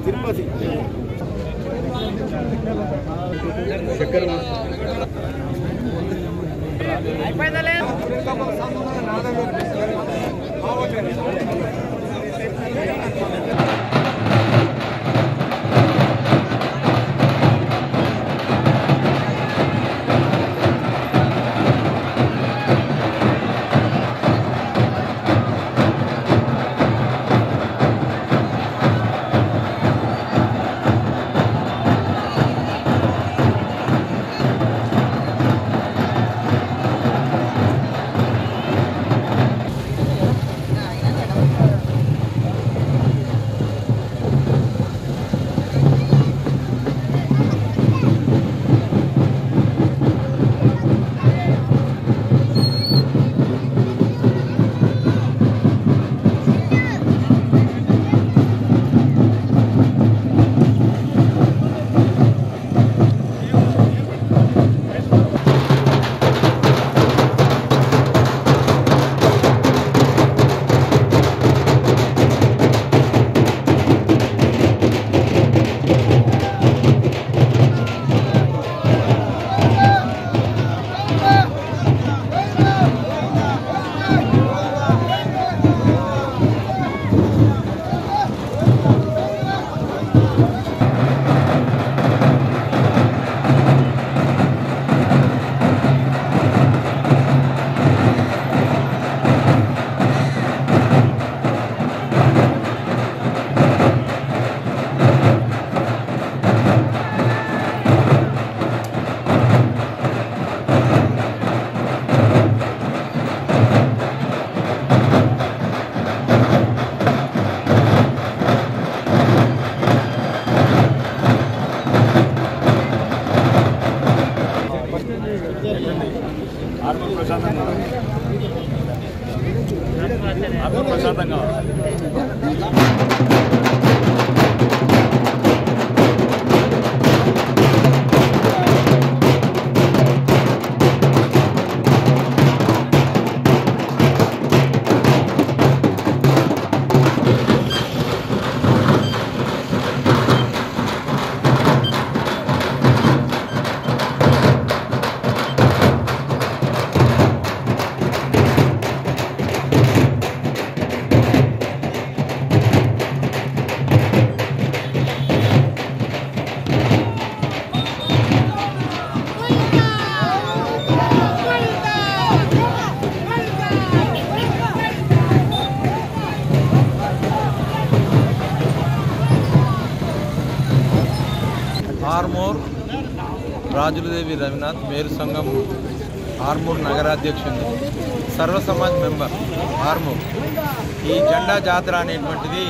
తిరుపతి చక్కెర ప్రశాంతంగా రాజులదేవి రవినాథ్ మేరు సంఘం ఆర్మూర్ నగరాధ్యక్షుడు, సర్వ సమాజ్ మెంబర్ ఆర్మూర్. ఈ జెండా జాతర అనేటువంటిది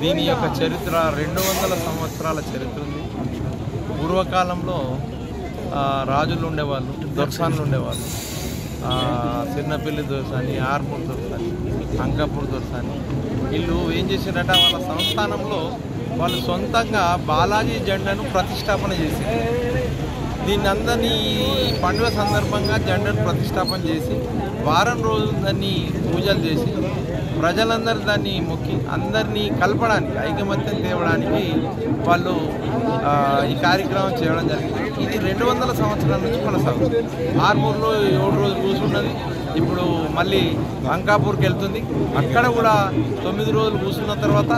దీని యొక్క చరిత్ర 200 సంవత్సరాల చరిత్ర ఉంది. పూర్వకాలంలో రాజులు ఉండేవాళ్ళు, దొర్సాన్లు ఉండేవాళ్ళు. చిన్నపల్లి దొర్సాని, ఆర్మూర్ దొర్సాని, అంకాపూర్ దొర్సాని వీళ్ళు ఏం చేశారంటే వాళ్ళ సంస్థానంలో వాళ్ళు సొంతంగా బాలాజీ జెండాను ప్రతిష్టాపన చేశారు. దీన్ని అందరినీ పండుగ సందర్భంగా జెండాను ప్రతిష్టాపన చేసి వారం రోజులు దాన్ని పూజలు చేసి ప్రజలందరూ దాన్ని మొక్కి అందరినీ కలపడానికి, ఐకమత్యం తేవడానికి వాళ్ళు ఈ కార్యక్రమం చేయడం జరిగింది. ఇది 200 సంవత్సరాల నుంచి కొనసాగుతుంది. ఆర్మూర్లో 7 రోజులు కూర్చున్నది. ఇప్పుడు మళ్ళీ అంకాపూర్కి వెళ్తుంది. అక్కడ కూడా 9 రోజులు కూర్చున్న తర్వాత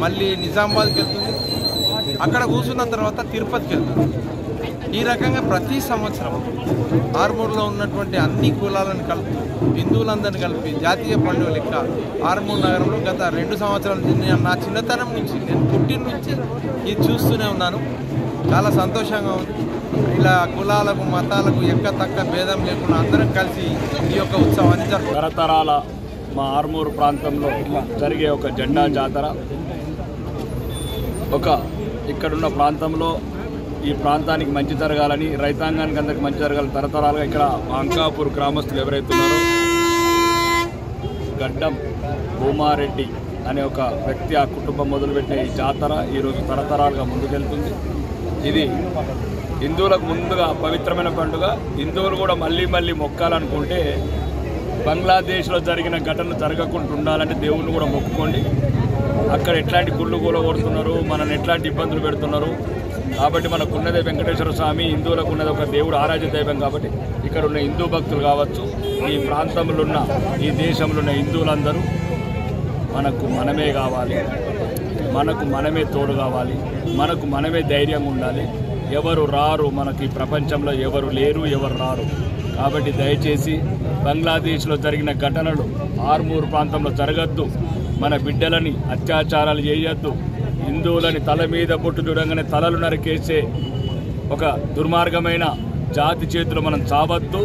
మళ్ళీ నిజామాబాద్కి వెళ్తుంది. అక్కడ కూర్చున్న తర్వాత తిరుపతికి వెళ్తుంది. ఈ రకంగా ప్రతి సంవత్సరం ఆర్మూర్లో ఉన్నటువంటి అన్ని కులాలను కలిపి, హిందువులందరినీ కలిపి జాతీయ పండుగ లెక్క ఆర్మూర్ నగరంలో గత 2 సంవత్సరాల నుంచి, నా చిన్నతనం నుంచి, నేను పుట్టిన నుంచి ఇది చూస్తూనే ఉన్నాను. చాలా సంతోషంగా ఉంది. ఇలా కులాలకు మతాలకు ఎక్క తక్క భేదం లేకుండా అందరం కలిసి ఈ యొక్క ఉత్సవాన్ని జరుపుతారు. తరతరాల మా ఆర్మూర్ ప్రాంతంలో జరిగే ఒక జెండా జాతర, ఇక్కడున్న ప్రాంతంలో ఈ ప్రాంతానికి మంచి జరగాలని, రైతాంగానికి అందరికి మంచి జరగాలని తరతరాలుగా ఇక్కడ అంకాపూర్ గ్రామస్తులు ఎవరైతున్నారో గడ్డం భూమారెడ్డి అనే ఒక వ్యక్తి, ఆ కుటుంబం మొదలుపెట్టిన ఈ జాతర ఈరోజు తరతరాలుగా ముందుకెళ్తుంది. ఇది హిందువులకు ముందుగా పవిత్రమైన పండుగ. హిందువులు కూడా మళ్ళీ మళ్ళీ మొక్కాలనుకుంటే బంగ్లాదేశ్లో జరిగిన ఘటనలు జరగకుండా ఉండాలంటే దేవుణ్ణి కూడా మొక్కుకోండి. అక్కడ ఎట్లాంటి గుళ్ళు కూలగొడుతున్నారు, మనల్ని ఎట్లాంటి ఇబ్బందులు పెడుతున్నారు. కాబట్టి మనకున్నదే వెంకటేశ్వర స్వామి, హిందువులకు ఉన్నది ఒక దేవుడు, ఆరాధ్య దైవం. కాబట్టి ఇక్కడ ఉన్న హిందూ భక్తులు కావచ్చు, ఈ ప్రాంతంలో ఉన్న, ఈ దేశంలో ఉన్న హిందువులందరూ మనకు మనమే కావాలి, మనకు మనమే తోడు కావాలి, మనకు మనమే ధైర్యంగా ఉండాలి. ఎవరు రారు, మనకి ప్రపంచంలో ఎవరు లేరు, ఎవరు రారు. కాబట్టి దయచేసి బంగ్లాదేశ్లో జరిగిన ఘటనలు ఆర్మూర్ ప్రాంతంలో జరగద్దు. మన బిడ్డలని అత్యాచారాలు చేయొద్దు. హిందువులని తల మీద బొట్టు చూడంగానే తలలు నరికేసే ఒక దుర్మార్గమైన జాతి చేతులు మనం చావద్దు.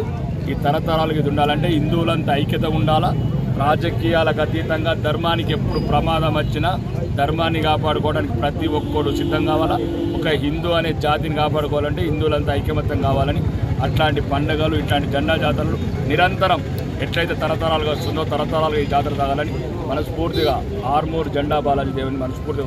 ఈ తరతరాలకు ఇది ఉండాలంటే హిందువులంతా ఐక్యత ఉండాలా. రాజకీయాలకు అతీతంగా ధర్మానికి ఎప్పుడు ప్రమాదం వచ్చినా ధర్మాన్ని కాపాడుకోవడానికి ప్రతి ఒక్కరు సిద్ధం కావాలా. ఒక హిందూ అనే జాతిని కాపాడుకోవాలంటే హిందువులంతా ఐకమత్యం కావాలని, అట్లాంటి పండుగలు, ఇట్లాంటి జెండా జాతరలు నిరంతరం ఎట్లయితే తరతరాలుగా వస్తుందో తరతరాలుగా ఈ జాతర సాగాలని మనస్ఫూర్తిగా ఆర్మూర్ జెండా బాలాజీ దేవుని మనస్ఫూర్తిగా